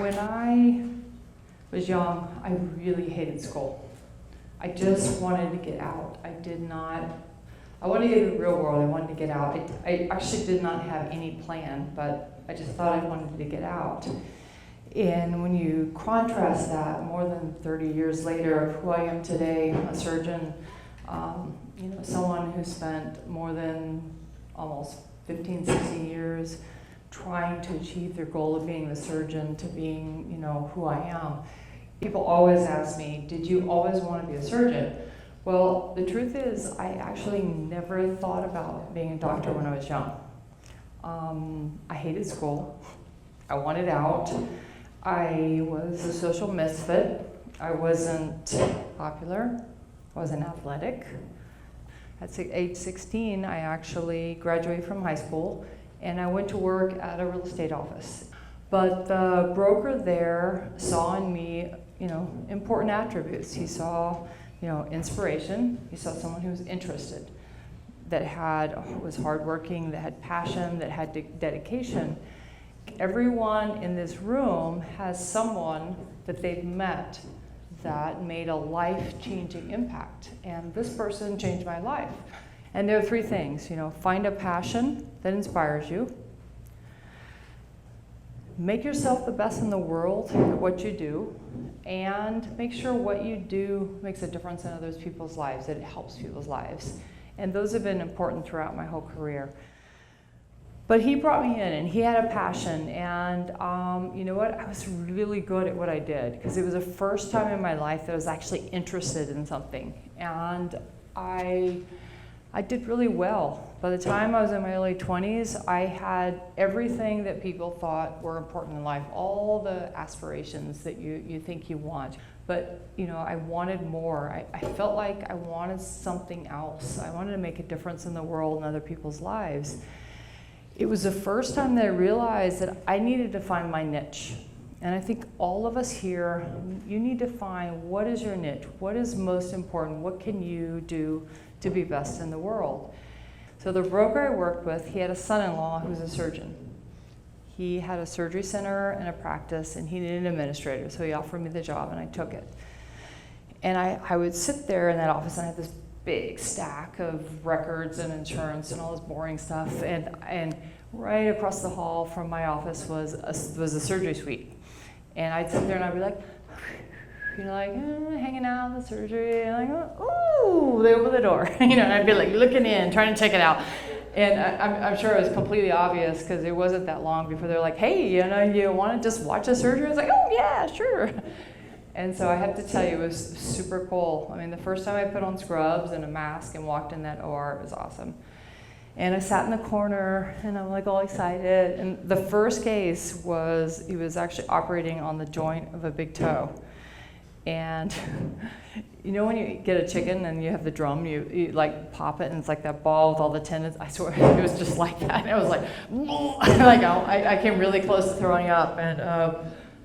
when I was young, I really hated school. I just wanted to get out. I wanted to get in the real world. I wanted to get out. I actually did not have any plan, but I just thought I wanted to get out. And when you contrast that, more than 30 years later of who I am today, a surgeon, someone who spent more than almost 15, 16 years trying to achieve their goal of being the surgeon to being, who I am. People always ask me, did you always want to be a surgeon? Well, the truth is, I actually never thought about being a doctor when I was young. I hated school. I wanted out. I was a social misfit. I wasn't popular. I wasn't athletic. At age 16, I actually graduated from high school, and I went to work at a real estate office. But the broker there saw in me, important attributes. He saw, inspiration. He saw someone who was interested, that was hardworking, that had passion, that had dedication. Everyone in this room has someone that they've met that made a life-changing impact. And this person changed my life. And there are three things, find a passion that inspires you. Make yourself the best in the world at what you do, and make sure what you do makes a difference in other people's lives, that it helps people's lives. And those have been important throughout my whole career. But he brought me in, and he had a passion, and you know what? I was really good at what I did, because it was the first time in my life that I was actually interested in something. And I did really well. By the time I was in my early 20s, I had everything that people thought were important in life, all the aspirations that you think you want. But I wanted more. I felt like I wanted something else. I wanted to make a difference in the world and other people's lives. It was the first time that I realized that I needed to find my niche. And I think all of us here, you need to find what is your niche, what is most important, what can you do to be best in the world. So the broker I worked with, he had a son-in-law who was a surgeon. He had a surgery center and a practice, and he needed an administrator, so he offered me the job, and I took it. And I would sit there in that office, and I had this big stack of records and insurance and all this boring stuff, and right across the hall from my office was a surgery suite. And I'd sit there and I'd be like, hanging out in the surgery, and ooh, they open the door, and I'd be like looking in, trying to check it out. And I'm sure it was completely obvious, because it wasn't that long before they're like, hey, you want to just watch the surgery? I was like, oh yeah, sure. And so I have to tell you, it was super cool. I mean, the first time I put on scrubs and a mask and walked in that OR, it was awesome. And I sat in the corner, and I'm like all excited. And the first case was, he was actually operating on the joint of a big toe. And when you get a chicken and you have the drum, you like pop it, and it's like that ball with all the tendons. I swear, it was just like that. And it was like, I came really close to throwing up. And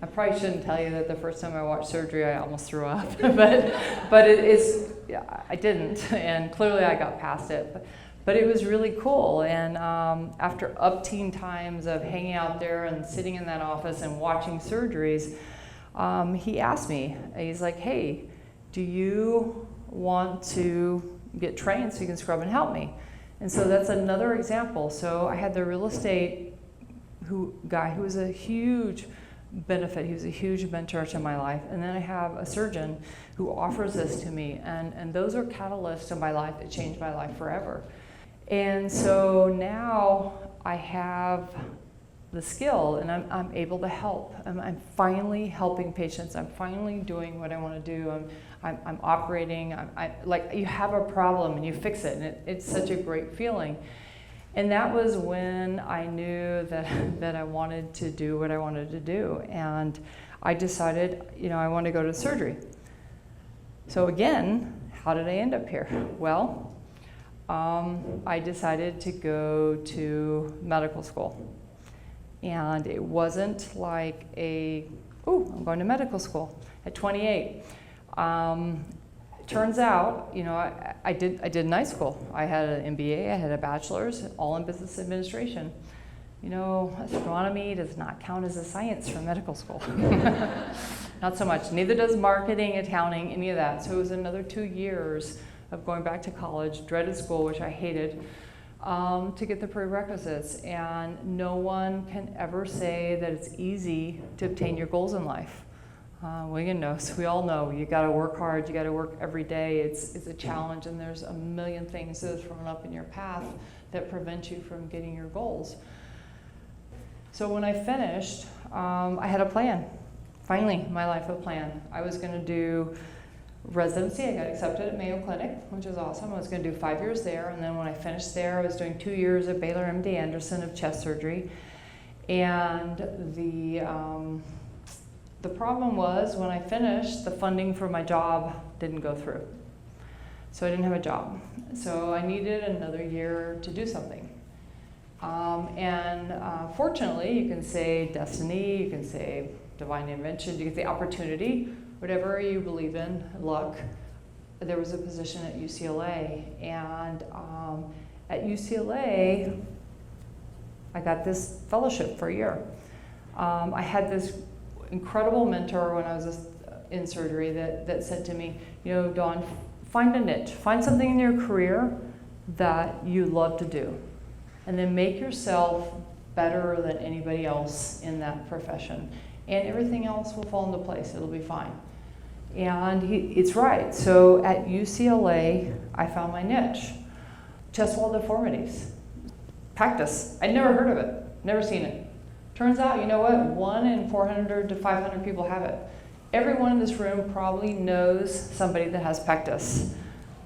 I probably shouldn't tell you that the first time I watched surgery, I almost threw up. but I didn't, and clearly I got past it. But it was really cool. And after upteen times of hanging out there and sitting in that office and watching surgeries, he asked me, he's like, hey, do you want to get trained so you can scrub and help me? And so that's another example. So I had the real estate guy who was a huge benefit. He was a huge mentor to my life. And then I have a surgeon who offers this to me. And those are catalysts in my life that changed my life forever. And so now I have the skill, and I'm able to help. I'm finally helping patients. I'm finally doing what I want to do. I'm operating. Like, you have a problem and you fix it, and it's such a great feeling. And that was when I knew that I wanted to do what I wanted to do. And I decided, I want to go to surgery. So again, how did I end up here? Well, I decided to go to medical school. And it wasn't like I'm going to medical school at 28. Turns out, I did night school. I had an MBA, I had a bachelor's, all in business administration. You know, astronomy does not count as a science for medical school. Not so much. Neither does marketing, accounting, any of that. So it was another 2 years of going back to college, dreaded school, which I hated, to get the prerequisites. And no one can ever say that it's easy to obtain your goals in life. We all know you got to work hard, you got to work every day. It's a challenge, and there's a million things that are thrown up in your path that prevent you from getting your goals. So when I finished, I had a plan. Finally, my life a plan. I was going to do residency. I got accepted at Mayo Clinic, which is awesome. I was going to do 5 years there, and then when I finished there, I was doing 2 years at Baylor MD Anderson of chest surgery. And the problem was, when I finished, the funding for my job didn't go through. So I didn't have a job. So I needed another year to do something. Fortunately, you can say destiny, you can say divine intervention, you can say opportunity, whatever you believe in, luck. There was a position at UCLA, and at UCLA, I got this fellowship for a year. I had this incredible mentor when I was in surgery that said to me, you know, Dawn, find a niche, find something in your career that you love to do, and then make yourself better than anybody else in that profession, and everything else will fall into place. It'll be fine. And it's right. So at UCLA, I found my niche, chest wall deformities, pectus. I'd never heard of it, never seen it. Turns out, you know what? 1 in 400 to 500 people have it. Everyone in this room probably knows somebody that has pectus.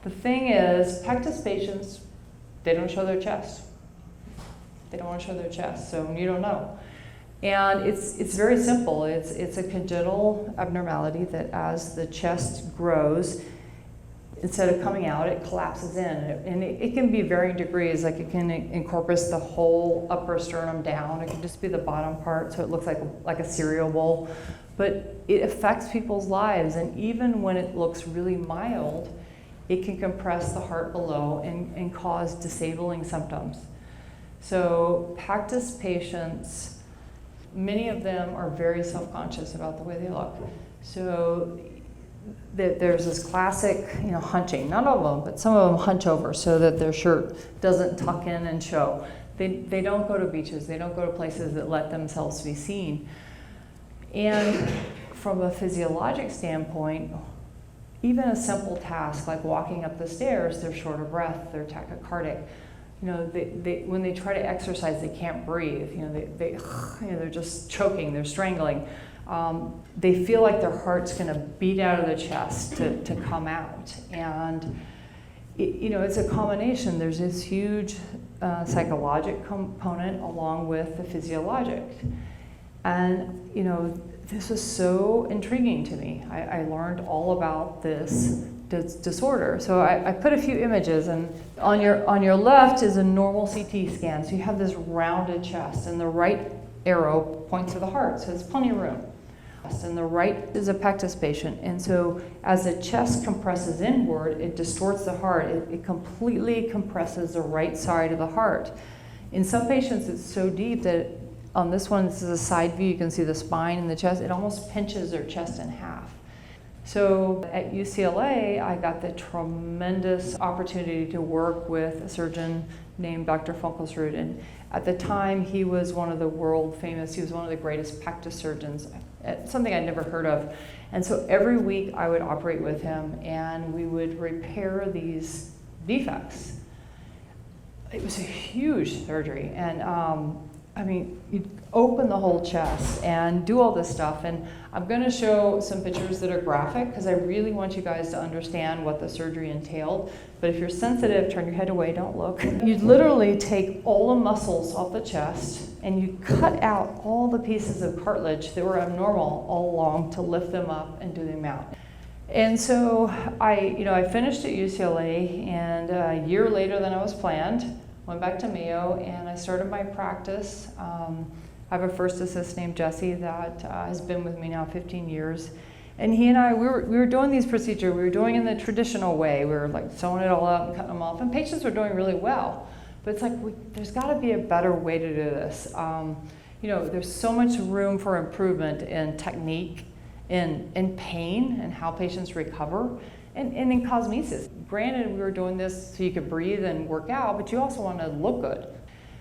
The thing is, pectus patients, they don't show their chest. They don't want to show their chest, so you don't know. And it's very simple. It's a congenital abnormality that as the chest grows, instead of coming out, it collapses in. And it can be varying degrees. Like it can encompass the whole upper sternum down. It can just be the bottom part, so it looks like a cereal bowl. But it affects people's lives. And even when it looks really mild, it can compress the heart below and cause disabling symptoms. So pectus patients, many of them are very self-conscious about the way they look. So there's this classic, hunching. Not all of them, but some of them hunch over so that their shirt doesn't tuck in and show. They don't go to beaches. They don't go to places that let themselves be seen. And from a physiologic standpoint, even a simple task like walking up the stairs, they're short of breath, they're tachycardic. When they try to exercise, they can't breathe. They're just choking, they're strangling. They feel like their heart's going to beat out of their chest to come out. And it's a combination. There's this huge psychologic component along with the physiologic. And this was so intriguing to me. I learned all about this disorder. So I put a few images, and on your left is a normal CT scan. So you have this rounded chest, and the right arrow points to the heart, so there's plenty of room. And the right is a pectus patient, and so as the chest compresses inward, it distorts the heart. It completely compresses the right side of the heart. In some patients, it's so deep that on this one, this is a side view, you can see the spine and the chest. It almost pinches their chest in half. So at UCLA, I got the tremendous opportunity to work with a surgeon named Dr. Funkelschrud. And at the time, he was one of the world famous, he was one of the greatest pectus surgeons, something I'd never heard of. And so every week I would operate with him, and we would repair these defects. It was a huge surgery. And you'd open the whole chest and do all this stuff. And I'm going to show some pictures that are graphic because I really want you guys to understand what the surgery entailed. But if you're sensitive, turn your head away, don't look. You'd literally take all the muscles off the chest and you cut out all the pieces of cartilage that were abnormal all along to lift them up and do them out. And so I finished at UCLA, and a year later than I was planned, went back to Mayo, and I started my practice. I have a first assist named Jesse that has been with me now 15 years. And he and I, we were doing these procedures. We were doing it in the traditional way. We were like sewing it all up and cutting them off. And patients were doing really well. But it's like, there's got to be a better way to do this. There's so much room for improvement in technique, in pain, and how patients recover, and in cosmesis. Granted, we were doing this so you could breathe and work out, but you also want to look good.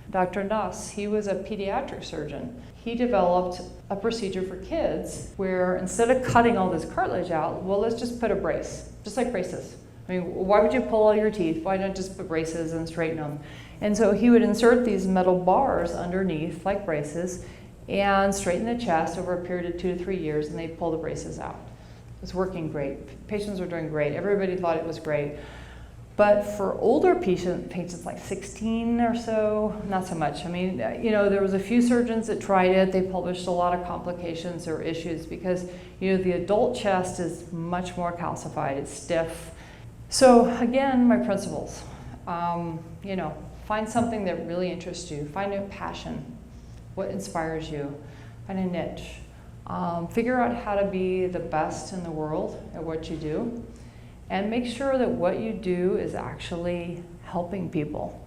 Dr. Nuss, he was a pediatric surgeon. He developed a procedure for kids where instead of cutting all this cartilage out, well, let's just put a brace, just like braces. I mean, why would you pull all your teeth? Why not just put braces and straighten them? And so he would insert these metal bars underneath, like braces, and straighten the chest over a period of 2 to 3 years, and they'd pull the braces out. It was working great. Patients were doing great. Everybody thought it was great. But for older patients like 16 or so, not so much. I mean, there was a few surgeons that tried it. They published a lot of complications or issues because, the adult chest is much more calcified. It's stiff. So again, my principles. Find something that really interests you. Find a passion. What inspires you? Find a niche. Figure out how to be the best in the world at what you do. And make sure that what you do is actually helping people.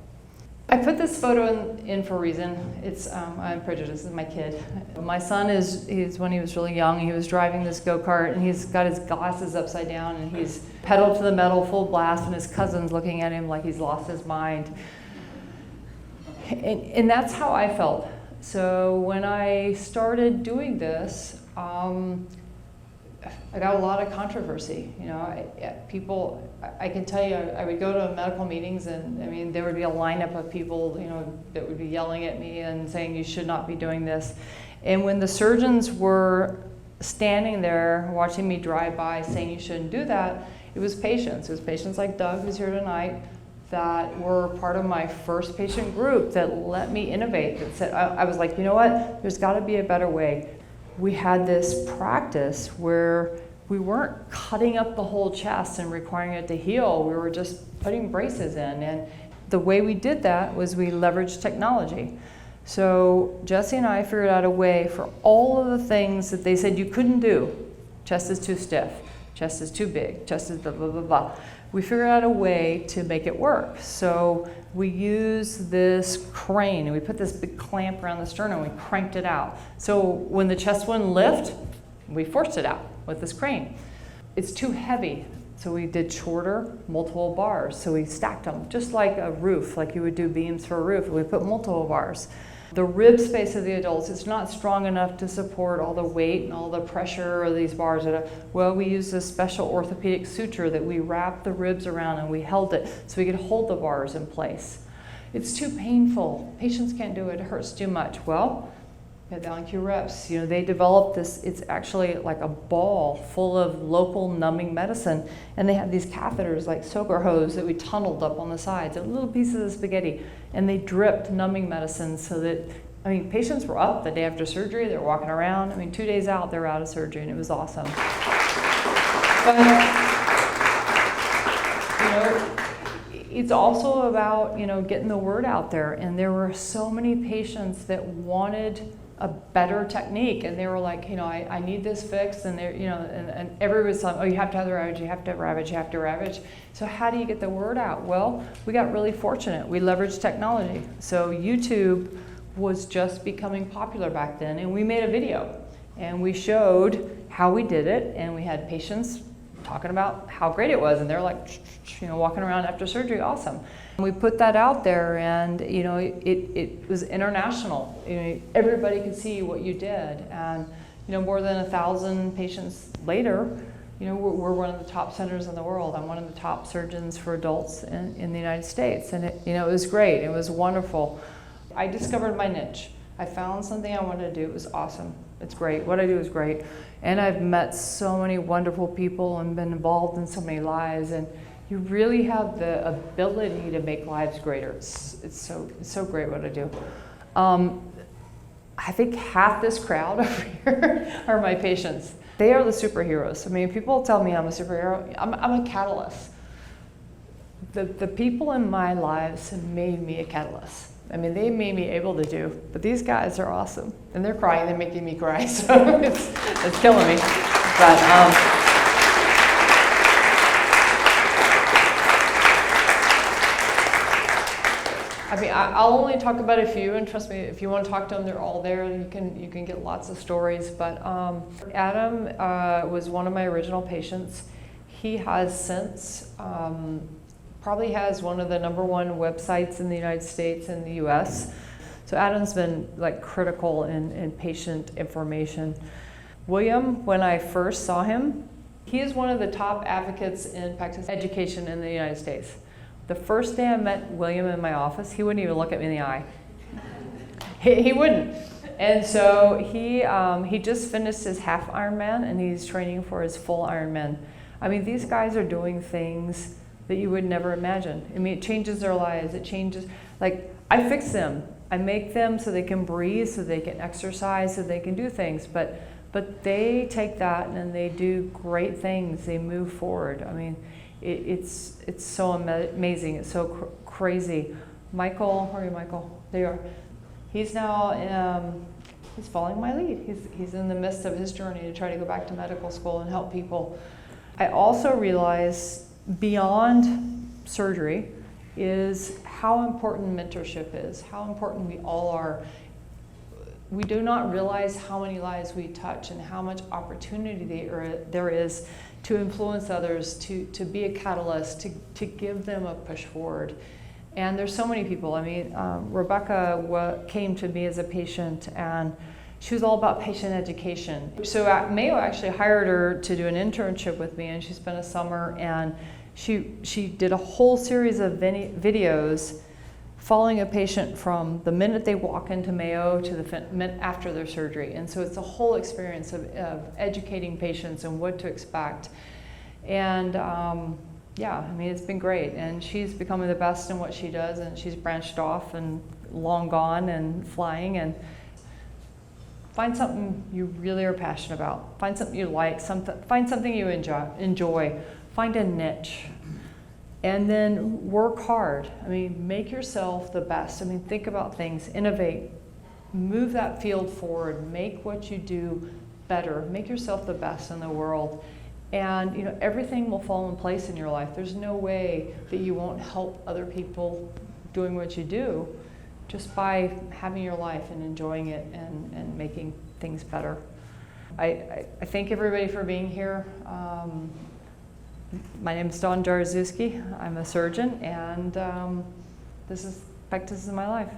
I put this photo in for a reason. It's, I'm prejudiced, this is my kid. My son he's when he was really young, he was driving this go-kart and he's got his glasses upside down and he's pedal to the metal full blast and his cousin's looking at him like he's lost his mind. And that's how I felt. So when I started doing this, I got a lot of controversy. People, I can tell you, I would go to medical meetings and I mean, there would be a lineup of people, that would be yelling at me and saying you should not be doing this. And when the surgeons were standing there watching me drive by saying you shouldn't do that, it was patients. It was patients like Doug, who's here tonight, that were part of my first patient group that let me innovate. That said, I was like, you know what? There's got to be a better way. We had this practice where we weren't cutting up the whole chest and requiring it to heal. We were just putting braces in. And the way we did that was we leveraged technology. So Jesse and I figured out a way for all of the things that they said you couldn't do. Chest is too stiff. Chest is too big. Chest is blah, blah, blah, blah. We figured out a way to make it work. So we used this crane and we put this big clamp around the sternum and we cranked it out. So when the chest wouldn't lift, we forced it out with this crane. It's too heavy, so we did shorter, multiple bars. So we stacked them, just like a roof, like you would do beams for a roof. We put multiple bars. The rib space of the adults is not strong enough to support all the weight and all the pressure of these bars. Well, we used this special orthopedic suture that we wrapped the ribs around and we held it so we could hold the bars in place. It's too painful. Patients can't do it. It hurts too much. Well, at the IQ reps, they developed this. It's actually like a ball full of local numbing medicine, and they have these catheters like soaker hose that we tunneled up on the sides, little pieces of spaghetti, and they dripped numbing medicine so that, patients were up the day after surgery. They're walking around. 2 days out, they're out of surgery, and it was awesome. But it's also about getting the word out there, and there were so many patients that wanted a better technique, and they were like, I need this fixed, and they're, and everybody's like, oh, you have to have the ravage, you have to have ravage, you have to ravage. So how do you get the word out? Well, we got really fortunate. We leveraged technology. So YouTube was just becoming popular back then, and we made a video, and we showed how we did it, and we had patients talking about how great it was, and they're like, walking around after surgery, awesome. We put that out there, and it was international. Everybody could see what you did, and more than 1,000 patients later, we're one of the top centers in the world. I'm one of the top surgeons for adults in the United States, and it was great. It was wonderful. I discovered my niche. I found something I wanted to do. It was awesome. It's great. What I do is great, and I've met so many wonderful people and been involved in so many lives, and you really have the ability to make lives greater. It's so great what I do. I think half this crowd over here are my patients. They are the superheroes. People tell me I'm a superhero. I'm a catalyst. The people in my lives have made me a catalyst. They made me able to do, but these guys are awesome. And they're crying, they're making me cry, so it's killing me. But, I'll only talk about a few, and trust me, if you want to talk to them, they're all there. You can get lots of stories. But Adam was one of my original patients. He has since probably has one of the #1 websites in the United States and the U.S. So Adam's been like critical in patient information. William, when I first saw him, he is one of the top advocates in pectus education in the United States. The first day I met William in my office, he wouldn't even look at me in the eye. He wouldn't. And so he just finished his half Ironman, and he's training for his full Ironman. I mean, these guys are doing things that you would never imagine. I mean, it changes their lives. It changes, like, I fix them. I make them so they can breathe, so they can exercise, so they can do things. But they take that and they do great things. They move forward. I mean, it's so amazing. It's so crazy. Michael, where are you, Michael? There you are. He's now, he's following my lead. He's in the midst of his journey to try to go back to medical school and help people. I also realize beyond surgery is how important mentorship is, how important we all are. We do not realize how many lives we touch and how much opportunity there is to influence others, to be a catalyst, to give them a push forward. And there's so many people. I mean, Rebecca came to me as a patient, and she was all about patient education. So Mayo actually hired her to do an internship with me, and she spent a summer, and she did a whole series of videos following a patient from the minute they walk into Mayo to the minute after their surgery. And so it's a whole experience of educating patients and what to expect. And yeah, I mean, it's been great. And she's becoming the best in what she does, and she's branched off and long gone and flying. And find something you really are passionate about. Find something you like, find something you enjoy. Find a niche. And then work hard. I mean, make yourself the best. I mean, think about things, innovate, move that field forward, make what you do better, make yourself the best in the world. And you know, everything will fall in place in your life. There's no way that you won't help other people doing what you do just by having your life and enjoying it and making things better. I thank everybody for being here. My name is Dawn Jaroszewski. I'm a surgeon, and pectus is my life.